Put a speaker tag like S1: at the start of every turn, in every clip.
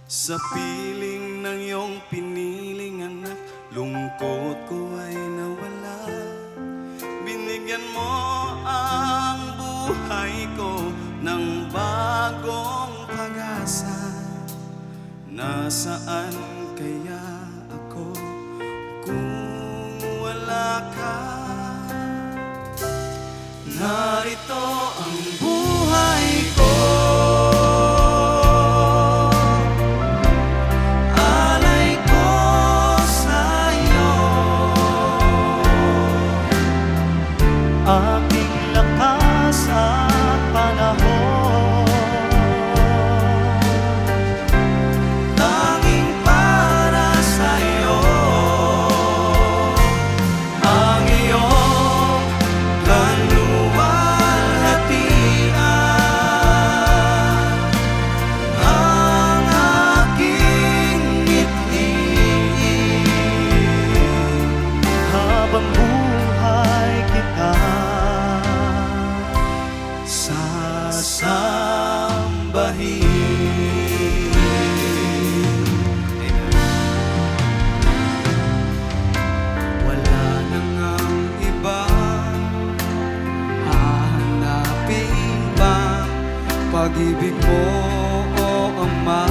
S1: Sa piling ng iyong piniling anak, lungkot ko ay nawala. Binigyan mo ang buhay ko ng bagong pag-asa. Nasaan kaya ako kung wala ka? Narito ang buhay ko, alay ko sa'yo.
S2: Aking lakas at panahon,
S1: tanging para sa'yo. Ang iyong kaluwalhatian, ang aking ngiti.
S2: habang buhay kita
S1: sasambahin. Wala na ngang iba hahanapin pa, pag-ibig mo, o Ama,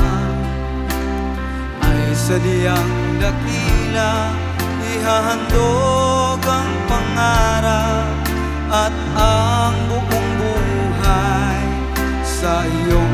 S1: ay sadyang dakila. Ihahandog ang pangarap at ang buong buhay sa iyong